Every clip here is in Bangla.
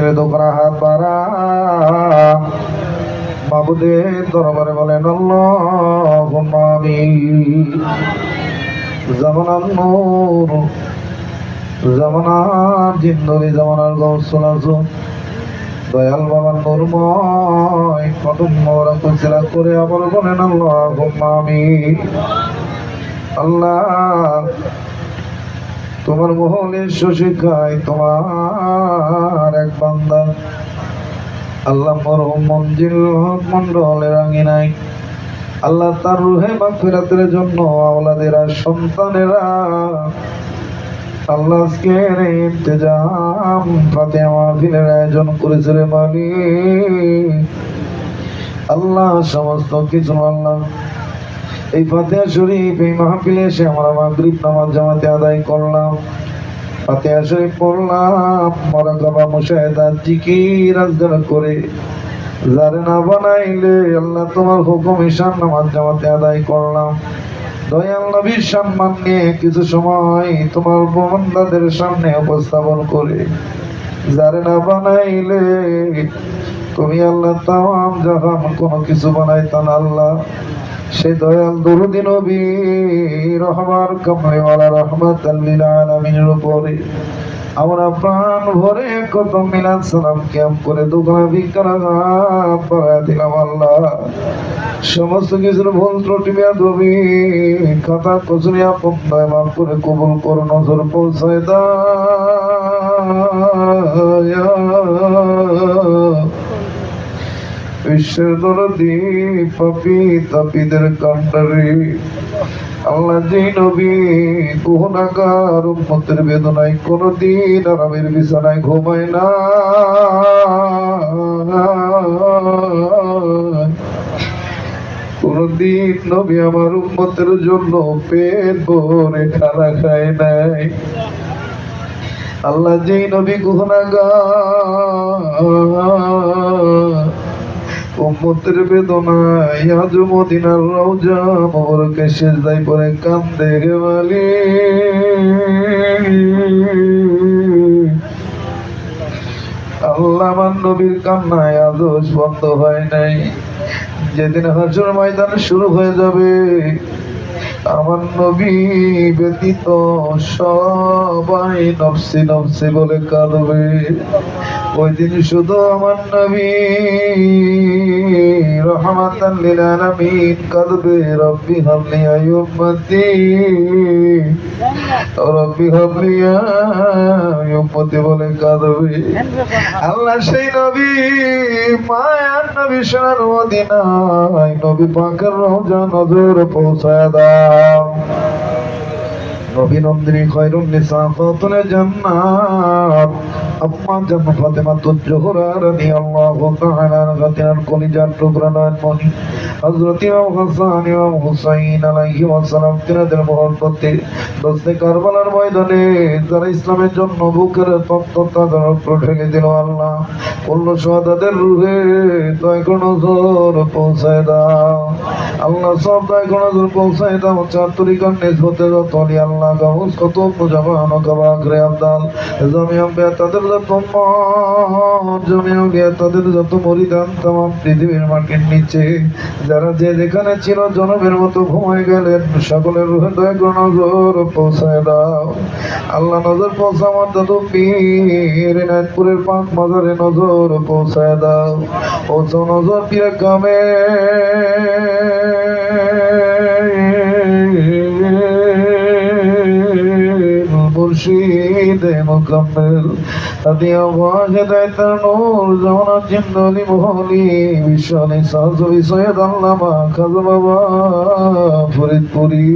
ভিতরে দোকানা হাত বাড়া মাবুদের দরবারে বলেন আল্লাহুম্মা আমিন। জামানার নূর, জামানার জিন্দরি, জামানার গৌসুল আজম দয়াল বাবার নূরময় কদম মোবারক উসিলা করে আবার বলেন আল্লাহুম্মা আমিন। আল্লাহ, তোমার মহলের সুশিক্ষায় তোমার এক বান্দা আল্লাহ মরহুম মঞ্জিল হক মন্ডলের আঙিনায় আল্লাহ তার রুহে মাগফিরাতের জন্য আওলাদেরা সন্তানেরা আল্লাহ আজকের ইন্তেজাম ফাতিহা মাহফিলের আয়োজন করেছে রে মালিক। আল্লাহ সমস্ত কিছু আল্লাহ এই ফাতিহা শরীফ এই মাহফিলে এসে আমরা মাগরিব নামাজ জামাতে আদায় করলাম, ফাতিহা শরীফ পড়লাম, মুরাকাবা মুশাহিদা জিকির আজকার করে যারে না বানাইলে আল্লাহ তোমার হুকুম ঈশান নামাজ জামাতে আদায় করলাম। দয়াল নবীর সম্মান নিয়ে কিছু সময় তোমার বান্দাদের সামনে উপস্থাপন করে যারে না বানাইলে তুমি আল্লাহ তামাম জাহান কোনো কিছু বানাইতা না আল্লাহ। সে দয়াল দরুদি নবী রহমার কামলিওয়ালা রাহমাতাল লিল আলামিনের উপরে আমরা প্রাণ ভরে কত মিলাদ সালাম কিয়াম করে দুগনা ভিক্ষারা পড়ায় দিলাম আল্লাহ। সমস্ত কিছুর ভুল ত্রুটি বেয়াদবি খাতা কচুরি আপন মাফ করে কবুল করো, নজর পৌঁছায় দাও। বিশ্বের দরদি পাপি তাপিদের কান্ডারে আল্লাহ যে নবী গুনাহগার উম্মতের বেদনায় কোনদিন আরামের বিছানায় ঘুমায় না, কোনদিন নবী আমার উম্মতের জন্য পেট ভরে খানা খায় নাই। আল্লাহ যে নবী গুনাহগার উম্মতের বেদনায় আজ মদিনার রওজা মোবারকে সিজদায় পড়ে কান্দে রে মালিক। আল্লাহ আমার নবীর কান্নায় আজও বন্ধ হয় নাই। যেদিন হাসর ময়দান শুরু হয়ে যাবে আমার নবী ব্যতীত সবাই নফসি নফসি বলে কাঁদবে। ওই দিন শুধু আমার নবী রহমাতাল লিল আলামিন কাঁদবে, রব্বি হাবলি আই উম্মতি, রব্বি হাবলি আই উম্মতি বলে কাঁদবে। আল্লাহ সেই নবী মায়ার নবী সোনার মদিনায় নবী পাকের রওজা নজর পৌঁছায় দাও। নবী নন্দিনী খয়রুন নিসা খাতুনে জান্নাত আম্মা জান ফাতেমাতুজ জোহরা রাদিয়াল্লাহু তাআলা আনহার কলিজার টুকরা নয়নমণি হযরত ইমাম হাসান ইমাম হুসাইন আলাইহিস সালাম তিনাদের মহব্বতে দস্তে কারবালার ময়দানে যারা ইসলামের জন্য বুকের তপ্ততা ঢেলে দিল আল্লাহ কুল্লু শাহাদাতের রূহে দয়া করে নজর পৌঁছায় দাও আল্লাহ। সব দয়া করে নজর পৌঁছায় দাও। চার তরিকার নিসবতে যত আলী আল্লাহ গাউস কতব জামান কাবাগরে আবদাল জামিয়া তাদের যত জামিয়া তাদের যত মুরিদান তামাম পৃথিবীর মাটির নিচে যারা যে যেখানে ছিল জনমের মতো ঘুমায় গেলেন সকলের রূহে দয়া করে নজর পৌঁছায় দাও আল্লাহ। নজর পৌঁছা আমার দাদু পীর নাথপুরের পাক মাজারে নজর পৌঁছায় দাও। পৌঁছাও নজর পীর কামে মুর্শিদে মুকাম্মেল আদিয়া ওয়াহিদাত নূর জানা জিন্দালি মোহলি বিশালি সাজবি সৈয়দ আল্লামা খাজা বাবা ফরিদপুরি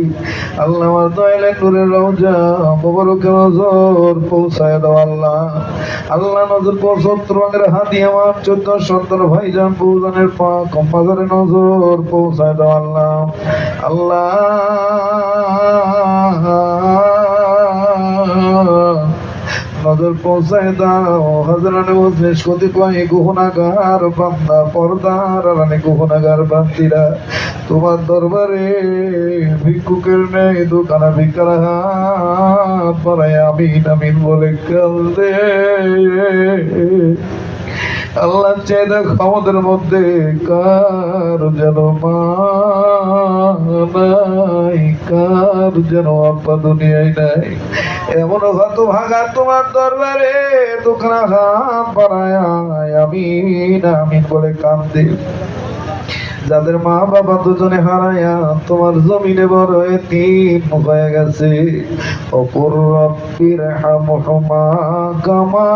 আল্লাহ আমার দয়ালে নূরের রওজা মোবারকে নজর পৌঁছায় দাও আল্লাহ। আল্লাহ নজর পৌঁছত রঙের হাতি আমার 14 সন্তান ভাইজান বউজানের পাক মাজারে নজর পৌঁছায় দাও আল্লাহ। আল্লাহ নজর পৌঁছায় দাও হাজারানে মজলিস কতিপয় গুনাহগার বান্দা পর্দার আড়ালে গুনাহগার বান্দিরা তোমার দরবারে ভিক্ষুকের নেই দোকানা ভিক্ষার হাত বাড়ায় আমিন আমিন বলে কান্দে। আল্লাহ চেয়ে দেখ আমাদের মধ্যে কার যেন মা নাই, কার যেন আব্বা দুনিয়ায় নাই, এমন হত ভাগা তোমার দরবারে দোকানা হাত বাড়ায় আমিন আমিন বলে কান্দে। যাদের মা বাবা দুজনে হারায়া তোমার জমিনে বড় এতিম হয়ে গেছে, অপর রব্বির হামহুমা কামা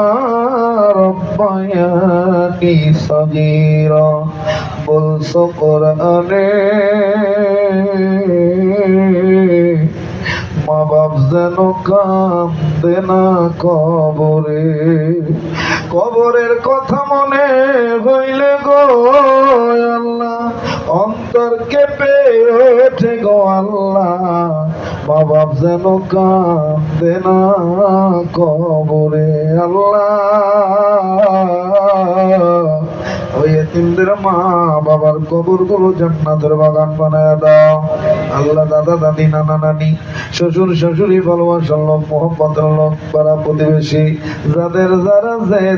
রব্বায়ানি সগীরা বলছো কোরআনে। মা বাপ যেন কান্দে না কবরে, কবরের কথা মনে হইলে গো আল্লাহ অন্তর কেঁপে ওঠে গো আল্লাহ। মা বাপ যেন কান্দে না কবরে আল্লাহ। ওই এতিমদের মা বাবার কবর গুলো জান্নাতের বাগান বানায় দাও আল্লাহ। দাদা দাদি নানা নানি শ্বশুর শাশুড়ি ভালোবাসার লোক মোহাম্মতের লোক পাড়া প্রতিবেশী যাদের যারা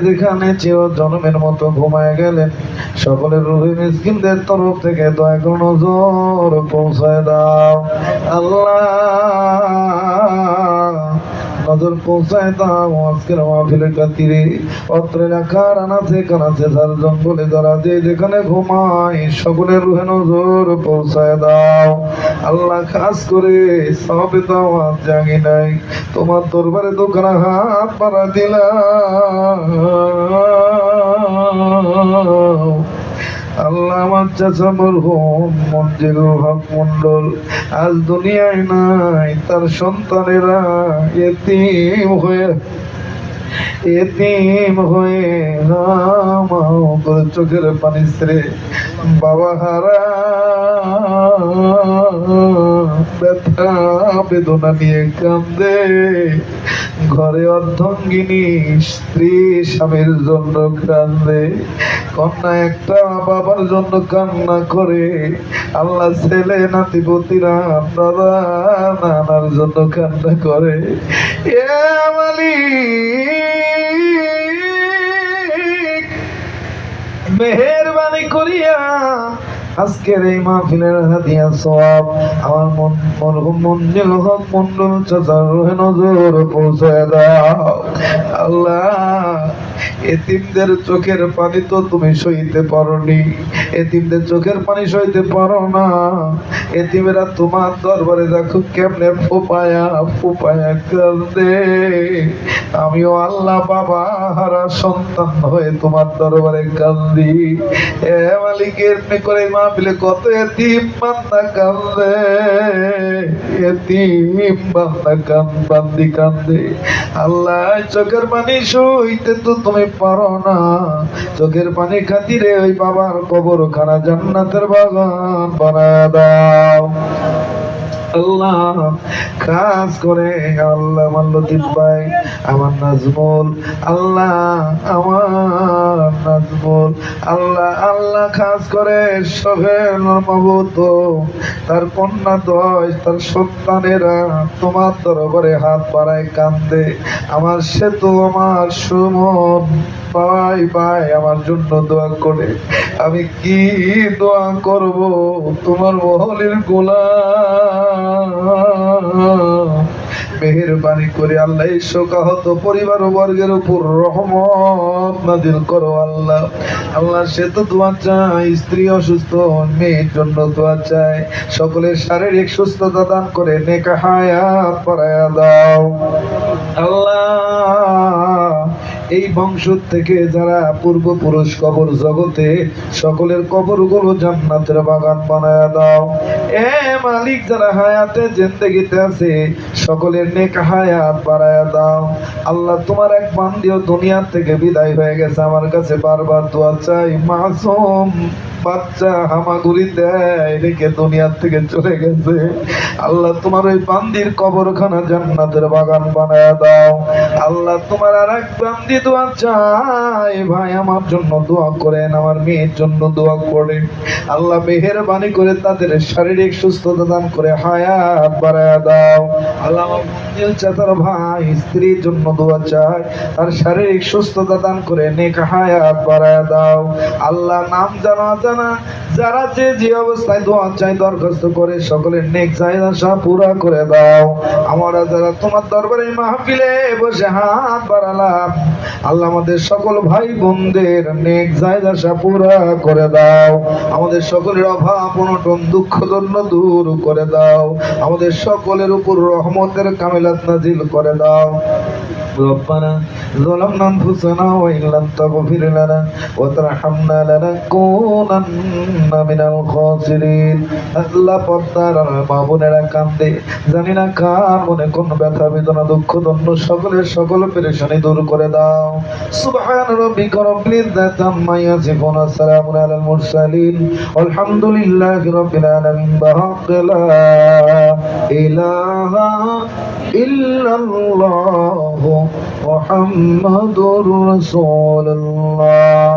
যেখানে চির জন্মের মতো ঘুমায় গেলেন সকলের রুহি মিসকিনদের তরফ থেকে দয়া করে নজর পৌঁছায় দাও আল্লাহ। নজর পৌঁছায় দাও আজকের মাহফিলের খাতিরে অত্র এলাকার আনাচে কানাচে ঝাল জঙ্গলে যারা যে যেখানে ঘুমায় সকলের রুহে নজর পৌঁছায় দাও আল্লাহ। খাস করে সবে দাও হাত জাগি নাই তোমার দরবারে দোকানা হাত পাড়া দিলাম আল্লাহ। আমার চাচা মরহুম মঞ্জিলুল হক মন্ডল আজ দুনিয়ায় নাই, তার সন্তানেরা এতিম হয়ে চোখের পানি ছেড়ে বাবা হারা ব্যথা বেদনা নিয়ে কান্দে। ঘরে অর্ধঙ্গিনী স্ত্রী স্বামীর জন্য কান্দে, কন্যা একটা বাবার জন্য কান্না করে, আল্লাহ ছেলে নাতিপতিরা দাদা নানার জন্য কান্না করে। এ মালিক মেহেরবানি করিয়া আজকের এই মাহফিলের হাদিয়া সওয়াব আমার মরহুম মঞ্জিল হক মন্ডল চাচার রুহে নজর পৌঁছায় দাও আল্লাহ। এতিমদের চোখের পানি তো তুমি সইতে পারোনি, এতিমদের চোখের পানি সইতে পারো না। এতিমেরা তোমার দরবারে দেখো কেমনে ফুপায়া ফুপায়া কান্দে। আমিও আল্লাহ বাবা হারা সন্তান হয়ে তোমার দরবারে কান্দি। এ মালিকের করে মাহফিলে কত এতিম বান্দা কান্দে, এতিম বান্দা বান্দি কান্দে আল্লাহ। চোখের পানি সইতে তো তুমি পারো না, চোখের পানি খাতিরে ওই বাবার কবর খানা জান্নাতের বাগান বানায় দাও আল্লাহ। খাস করে আল্লাহ আমার লতিফ ভাই আমার নাজমুল আল্লাহ, আমার নাজমুল আল্লাহ আল্লাহ খাস করে সবের নর্মভূত তার কন্যা দয় তার সন্তানেরা তোমার দরবারে হাত বাড়ায় কান্দে। আমার সেতু আমার সুমন ভাই ভাই আমার জন্য দোয়া করে, আমি কি দোয়া করব তোমার মহলের গোলাম। মেহেরবানি করে আল্লাহ এই শোকাহত পরিবার বর্গের উপর রহমত নাজিল করো আল্লাহ। আল্লাহ সে তো দোয়া চায়, স্ত্রী অসুস্থ মেয়ের জন্য দোয়া চায়, সকলের শারীরিক সুস্থতা দান করে নেক হায়াত বাড়ায়া দাও আল্লাহ। এই বংশ থেকে যারা পূর্বপুরুষ কবর জগতে, সকলের কবরগুলো জান্নাতের বাগান বানায়া দাও। এ মালিক, যারা হায়াতে জিন্দেগিতে আছে, সকলের নেক হায়াত বাড়ায়া দাও। আল্লাহ, তোমার এক বান্দিও দুনিয়ার থেকে বিদায় হয়ে গেছে, আমার কাছে বারবার দোয়া চাই। মাসুম বাচ্চা হামাগুড়ি দেয় রেখে দুনিয়ার থেকে চলে গেছে। আল্লাহ, তোমার ওই বান্দির কবরখানা জান্নাতের বাগান বানায়া দাও। আল্লাহ, তোমার আর এক বান্দি দোয়া চাই, ভাই আমার জন্য দোয়া করেন, আমার মেয়ের জন্য দোয়া করেন। আল্লাহ, মেহেরবানি করে তাদের শারীরিক সুস্থতা দান করে হায়াত বাড়ায়া দাও। আল্লাহ, আমার মন্দির চাচার ভাই স্ত্রীর জন্য দোয়া চাই, তার শারীরিক সুস্থতা দান করে নেক হায়াত বাড়ায়া দাও। আল্লাহ, নাম জানা জানা যারা যে অবস্থায় দোয়া চাই, দরখাস্ত করে, সকলের নেক চাহিদা পুরা করে দাও। আমরা যারা তোমার দরবারে মাহফিলে বসে হাত বাড়ালাম, আল্লাহ, আমাদের সকল ভাই বোনদের নেক চাহিদা পুরা করে দাও। আমাদের সকলের অভাব অনটন দুঃখ দন্ন দূর করে দাও। আমাদের সকলের উপর রহমতের কামিলাত নাজিল করে দাও। ربنا ظلمنا أنفسنا وإن لم تغفر لنا وترحمنا لنكونن من الخاسرين। আল্লাহ, পর্দার মা বোনেরা কান্দে, জানি না কার মনে কোন ব্যথা বেদনা দুঃখ দন্ন, সকলের সকল পেরেশানি দূর করে দাও। সুবহান রাব্বিকা রাব্বিল ইজ্জাতি আম্মা ইয়াসিফুন, আসসালামু আলাল মুরসালিন, আলহামদুলিল্লাহি রাব্বিল আলামিন। লা ইলাহা ইল্লাল্লাহ মুহাম্মাদুর রাসূলুল্লাহ।